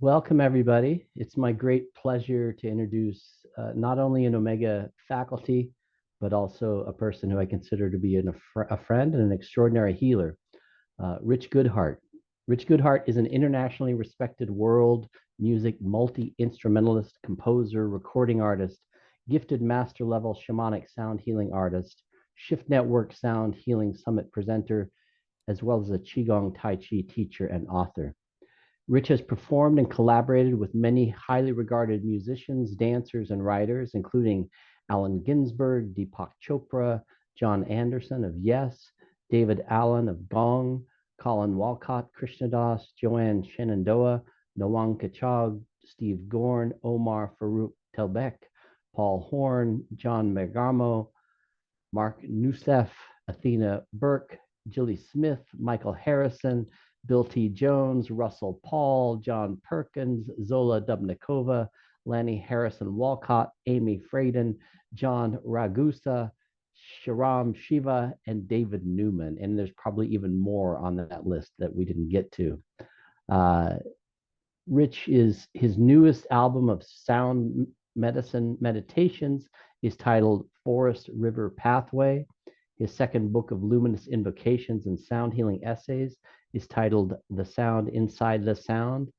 Welcome, everybody. It's my great pleasure to introduce not only an Omega faculty, but also a person who I consider to be a friend and an extraordinary healer, Rich Goodhart. Rich Goodhart is an internationally respected world music multi-instrumentalist, composer, recording artist, gifted master level shamanic sound healing artist, Shift Network Sound Healing Summit presenter, as well as a Qigong Tai Chi teacher and author. Rich has performed and collaborated with many highly regarded musicians, dancers, and writers, including Allen Ginsberg, Deepak Chopra, John Anderson of Yes, David Allen of Gong, Colin Walcott, Krishnadas, Joanne Shenandoah, Nawang Kachag, Steve Gorn, Omar Farouk Telbeck, Paul Horn, John Megamo, Mark Nusef, Athena Burke, Jilly Smith, Michael Harrison, Bill T. Jones, Russell Paul, John Perkins, Zola Dubnikova, Lanny Harrison Walcott, Amy Fraden, John Ragusa, Sharam Shiva, and David Newman. And there's probably even more on that list that we didn't get to. Rich is his newest album of sound medicine meditations is titled Forest River Pathway. His second book of luminous invocations and sound healing essays is titled The Sound Inside the Sound.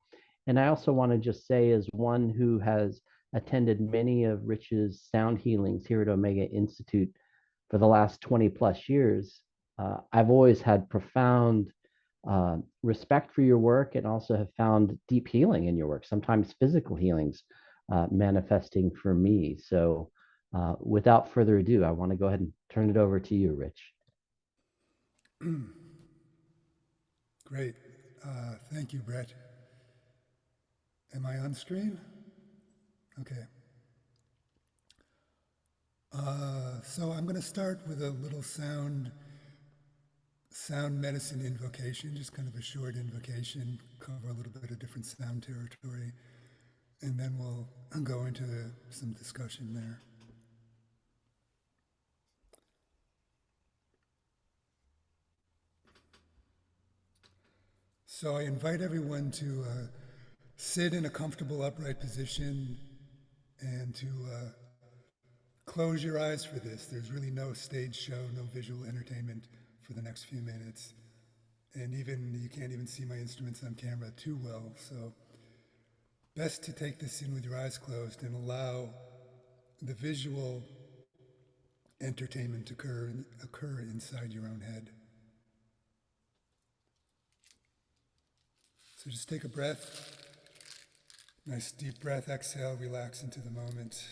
And I also want to just say, as one who has attended many of Rich's sound healings here at Omega Institute for the last 20 plus years, I've always had profound respect for your work and also have found deep healing in your work, sometimes physical healings manifesting for me. So without further ado, I want to go ahead and turn it over to you, Rich. Great. Thank you, Brett. Am I on screen? Okay. So I'm going to start with a little sound medicine invocation, just kind of a short invocation, cover a little bit of different sound territory, and then we'll go into some discussion there. So I invite everyone to sit in a comfortable upright position and to close your eyes for this. There's really no stage show, no visual entertainment for the next few minutes. And even you can't even see my instruments on camera too well, so best to take this in with your eyes closed and allow the visual entertainment to occur inside your own head. So just take a breath, nice deep breath, exhale, relax into the moment.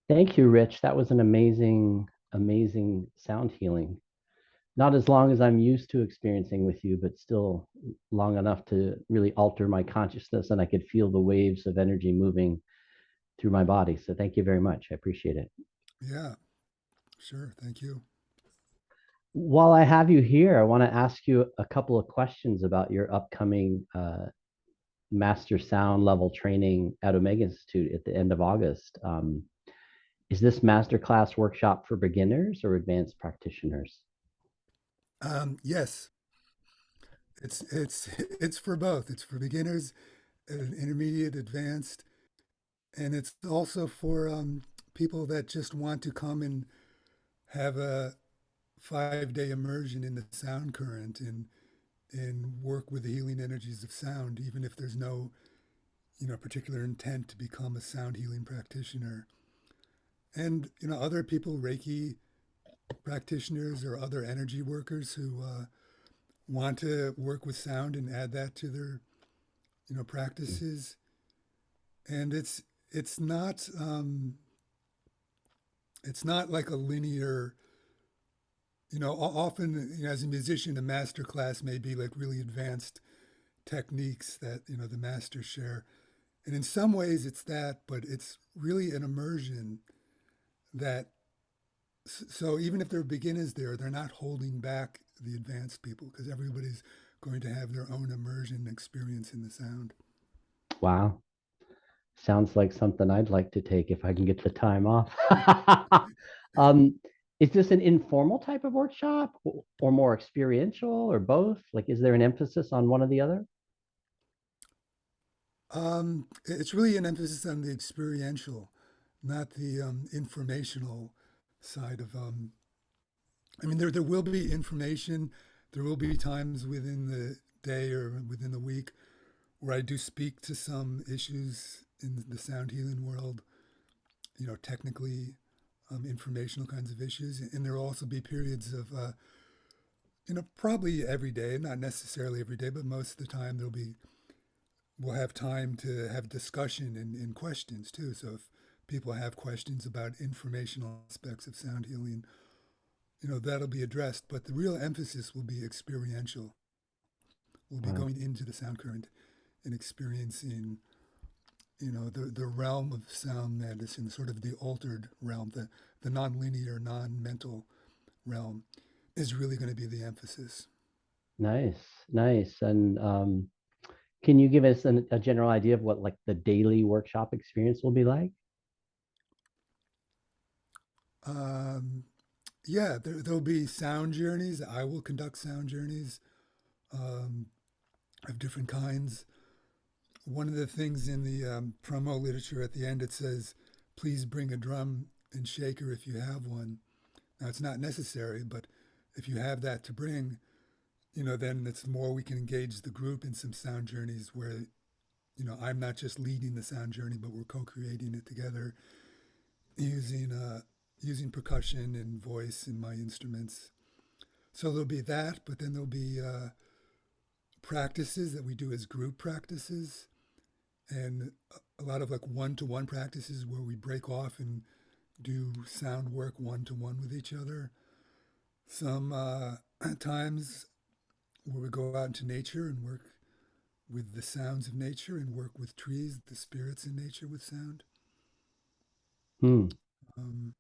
Thank you, Rich. That was an amazing sound healing. Not as long as I'm used to experiencing with you, but still long enough to really alter my consciousness and I could feel the waves of energy moving through my body. So thank you very much. I appreciate it. Yeah, sure. Thank you. While I have you here, I want to ask you a couple of questions about your upcoming master sound level training at Omega Institute at the end of August. Is this masterclass workshop for beginners or advanced practitioners? Yes, it's for both. It's for beginners, intermediate, advanced, and it's also for people that just want to come and have a 5 day immersion in the sound current and work with the healing energies of sound, even if there's no particular intent to become a sound healing practitioner. And other people, Reiki practitioners or other energy workers who want to work with sound and add that to their practices. And it's not like a linear. Often as a musician, a master class may be like really advanced techniques that the masters share, and in some ways it's that, but it's really an immersion that. So even if they're beginners there, they're not holding back the advanced people because everybody's going to have their own immersion experience in the sound. Wow. Sounds like something I'd like to take if I can get the time off. um, is this an informal type of workshop or more experiential or both? Like, is there an emphasis on one or the other? It's really an emphasis on the experiential, not the informational side of. I mean, there will be information. There will be times within the day or within the week where I do speak to some issues in the sound healing world. Technically, informational kinds of issues, and there will also be periods of. Probably every day, not necessarily every day, but most of the time we'll have time to have discussion and questions too. So if people have questions about informational aspects of sound healing, that'll be addressed. But the real emphasis will be experiential. We'll be Wow. going into the sound current and experiencing, the realm of sound medicine, sort of the altered realm, the non-linear, non-mental realm is really going to be the emphasis. Nice, nice. And can you give us a general idea of what like the daily workshop experience will be like? Um, yeah, there'll be sound journeys. I will conduct sound journeys um, of different kinds. One of the things in the promo literature at the end, it says, please bring a drum and shaker if you have one. Now, it's not necessary, but if you have that to bring, then it's more we can engage the group in some sound journeys where, I'm not just leading the sound journey, but we're co creating it together using, using percussion and voice in my instruments. So there'll be that, but then there'll be practices that we do as group practices and a lot of like one-to-one practices where we break off and do sound work one-to-one with each other. Some times where we go out into nature and work with the sounds of nature and work with trees, the spirits in nature with sound. Hmm. Um,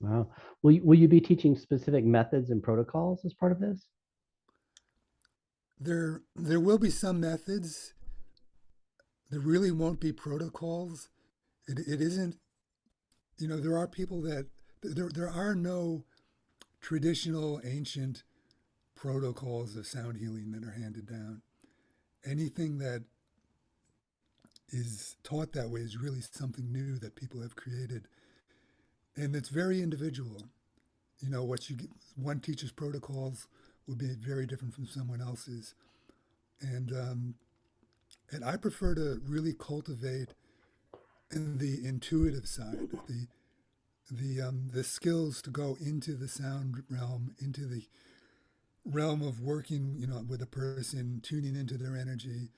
Wow. Will you be teaching specific methods and protocols as part of this? there will be some methods. There really won't be protocols. It isn't. There are people that there are no traditional ancient protocols of sound healing that are handed down. Anything that is taught that way is really something new that people have created, and it's very individual. What you get, one teacher's protocols will be very different from someone else's, and and I prefer to really cultivate in the intuitive side, the skills to go into the sound realm, into the realm of working, with a person, tuning into their energy,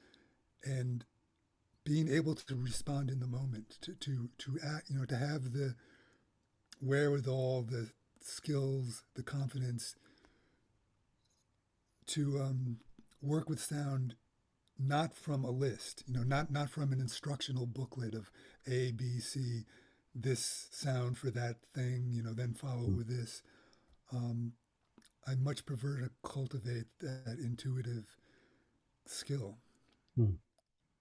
and being able to respond in the moment, to act, to have the wherewithal, the skills, the confidence to work with sound not from a list, not from an instructional booklet of A, B, C, this sound for that thing, then follow it Mm, with this. Um, I much prefer to cultivate that intuitive skill, mm.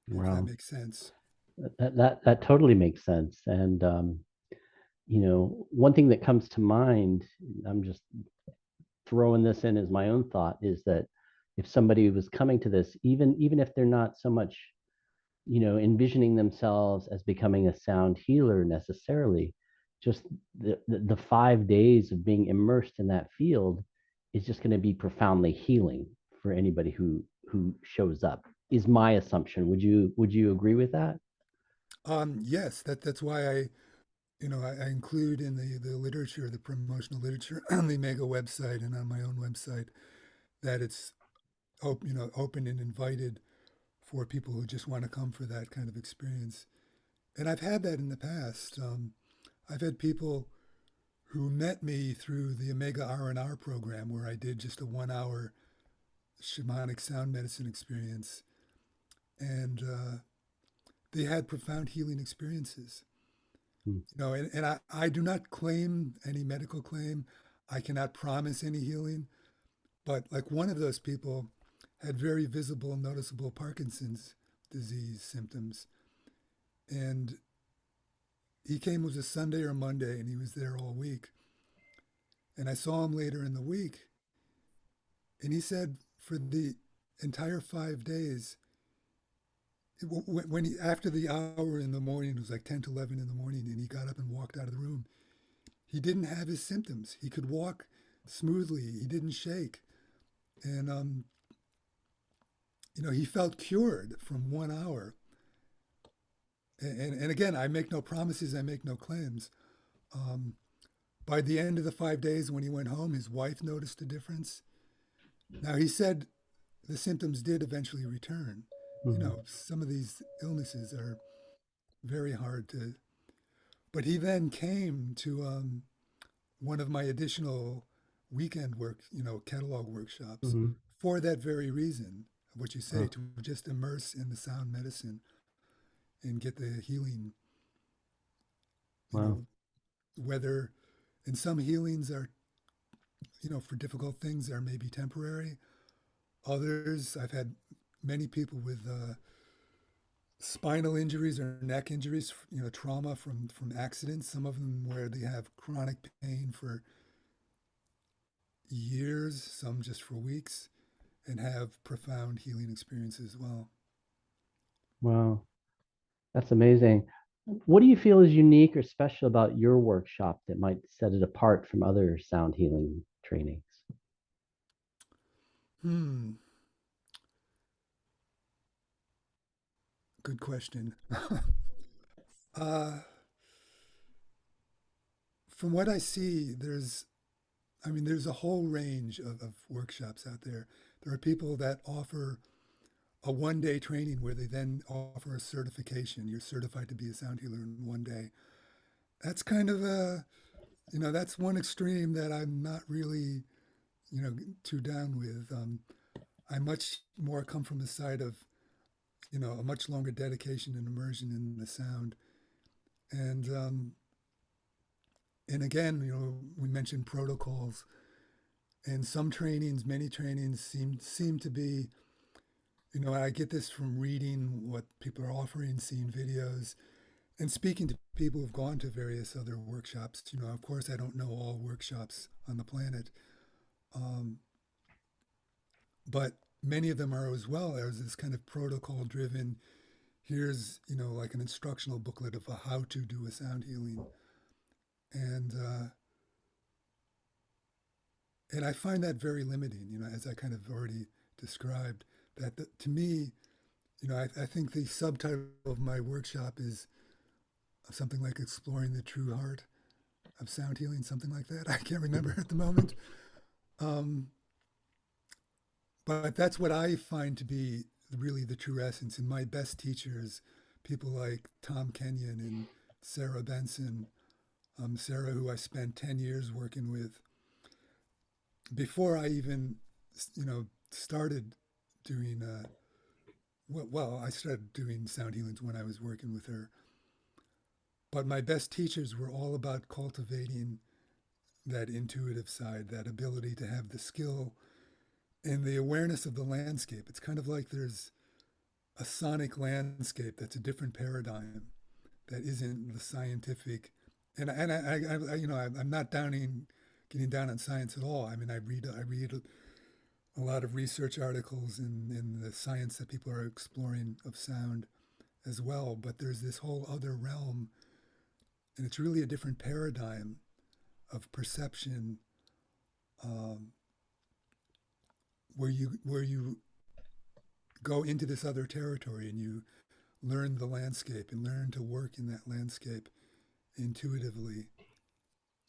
if that Wow. makes sense. That totally makes sense. And one thing that comes to mind, I'm just throwing this in as my own thought, is that if somebody was coming to this, even if they're not so much, envisioning themselves as becoming a sound healer necessarily, just the 5 days of being immersed in that field is just going to be profoundly healing for anybody who shows up. Is my assumption. Would you agree with that? Yes, that's why I include in the literature, the promotional literature on the Mega website and on my own website, that it's open and invited for people who just want to come for that kind of experience. And I've had that in the past. I've had people who met me through the Omega R&R program, where I did just a 1 hour shamanic sound medicine experience, and they had profound healing experiences. Mm, And I do not claim any medical claim. I cannot promise any healing, but like one of those people had very visible, noticeable Parkinson's disease symptoms, and he came, it was a Sunday or Monday, and he was there all week. And I saw him later in the week, and he said for the entire 5 days, when he, after the hour in the morning, it was like 10 to 11 in the morning, and he got up and walked out of the room, he didn't have his symptoms. He could walk smoothly. He didn't shake. And, he felt cured from 1 hour. And again, I make no promises, I make no claims. Um, by the end of the 5 days, when he went home, his wife noticed a difference. Now, he said the symptoms did eventually return. mhm, Some of these illnesses are very hard to. But he then came to one of my additional weekend work, catalog workshops, mhm. for that very reason of what you say, Oh, to just immerse in the sound medicine and get the healing, you wow. know, whether, and some healings are, for difficult things, are maybe temporary. Others, I've had many people with spinal injuries or neck injuries, trauma from accidents. Some of them where they have chronic pain for years, some just for weeks, and have profound healing experiences as well. Wow. That's amazing. What do you feel is unique or special about your workshop that might set it apart from other sound healing trainings? Hmm, good question. uh, from what I see, there's a whole range of workshops out there. There are people that offer a 1 day training where they then offer a certification. You're certified to be a sound healer in 1 day. That's kind of that's one extreme that I'm not really, too down with. I much more come from the side of, a much longer dedication and immersion in the sound. And and again, we mentioned protocols, and some trainings, many trainings seem to be, I get this from reading what people are offering, seeing videos, and speaking to people who've gone to various other workshops. Of course, I don't know all workshops on the planet, um, but many of them are as well. There's this kind of protocol driven. Here's, like an instructional booklet of how to do a sound healing, and and I find that very limiting. As I kind of already described, to me, I think the subtitle of my workshop is something like exploring the true heart of sound healing, something like that. I can't remember at the moment. Um, but that's what I find to be really the true essence. And my best teachers, people like Tom Kenyon and Sarah Benson, Sarah, who I spent 10 years working with before I even, started doing, well, I started doing sound healings when I was working with her. But my best teachers were all about cultivating that intuitive side, that ability to have the skill and the awareness of the landscape. It's kind of like there's a sonic landscape that's a different paradigm that isn't the scientific. I'm not getting down on science at all. I mean, I read a lot of research articles in the science that people are exploring of sound as well. But there's this whole other realm, and it's really a different paradigm of perception, um, where you go into this other territory and you learn the landscape and learn to work in that landscape intuitively,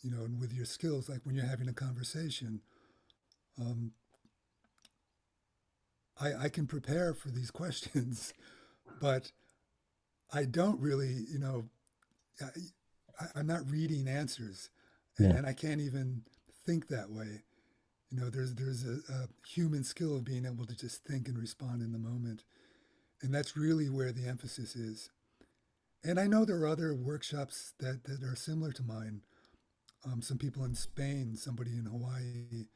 and with your skills. Like when you're having a conversation, um, I can prepare for these questions, but I don't really, I'm not reading answers, Yeah. and I can't even think that way. There's a human skill of being able to just think and respond in the moment, and that's really where the emphasis is. And I know there are other workshops that are similar to mine. Some people in Spain, somebody in Hawaii.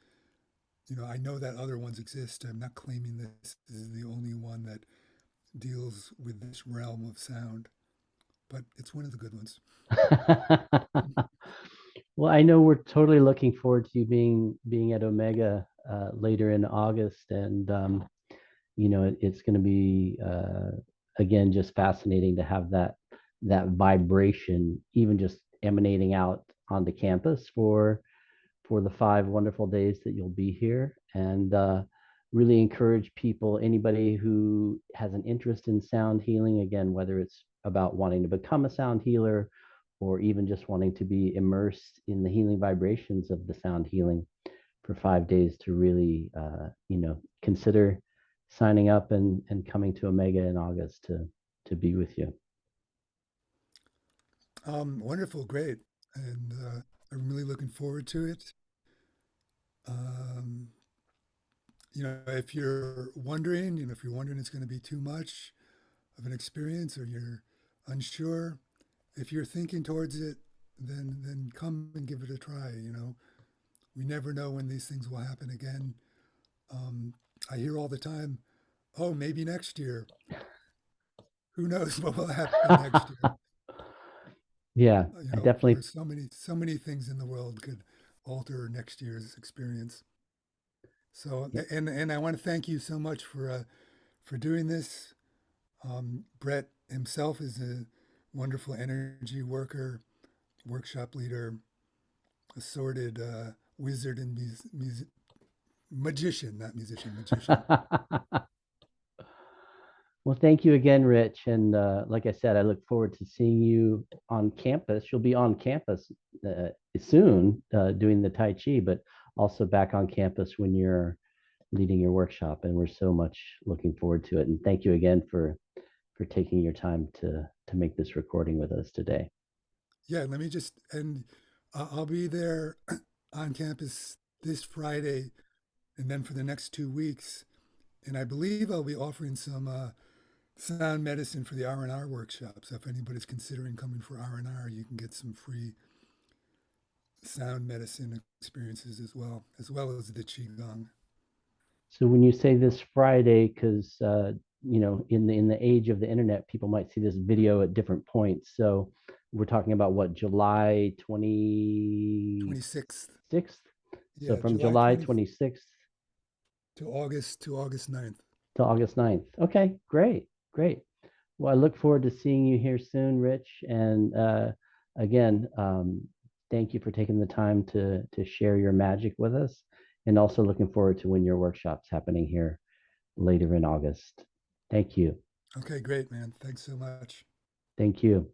I know that other ones exist. I'm not claiming this is the only one that deals with this realm of sound, but it's one of the good ones. Well, I know we're totally looking forward to you being at Omega later in August, and it's going to be again just fascinating to have that vibration, even just emanating out onto campus for the 5 wonderful days that you'll be here, and really encourage people, anybody who has an interest in sound healing, again, whether it's about wanting to become a sound healer or even just wanting to be immersed in the healing vibrations of the sound healing for 5 days, to really, consider signing up and coming to Omega in August to be with you. Wonderful, great, and I'm really looking forward to it. Um, if you're wondering it's going to be too much of an experience or you're unsure, if you're thinking towards it, then come and give it a try. We never know when these things will happen again. Um, I hear all the time, "Oh, maybe next year." Who knows what will happen next year? Yeah, I Of definitely. course, so many things in the world could alter next year's experience. So, and I want to thank you so much for doing this. Brett himself is a wonderful energy worker, workshop leader, assorted wizard and magician, not musician, magician. Well, thank you again, Rich. And like I said, I look forward to seeing you on campus. You'll be on campus soon doing the Tai Chi, but also back on campus when you're leading your workshop. And we're so much looking forward to it. And thank you again for taking your time to make this recording with us today. Yeah, let me just, and I'll be there on campus this Friday and then for the next 2 weeks. And I believe I'll be offering some sound medicine for the R&R workshop. So if anybody's considering coming for R&R, you can get some free sound medicine experiences as well as the Qigong. So when you say this Friday, because in the age of the internet, people might see this video at different points. So we're talking about what, July 26th. 26th? So Yeah, from July July 20th 26th to August 9th. to August 9th. Okay, great, great. Well, I look forward to seeing you here soon, Rich. And again, thank you for taking the time to share your magic with us. And also looking forward to when your workshop's happening here later in August. Thank you. Okay, great, man. Thanks so much. Thank you.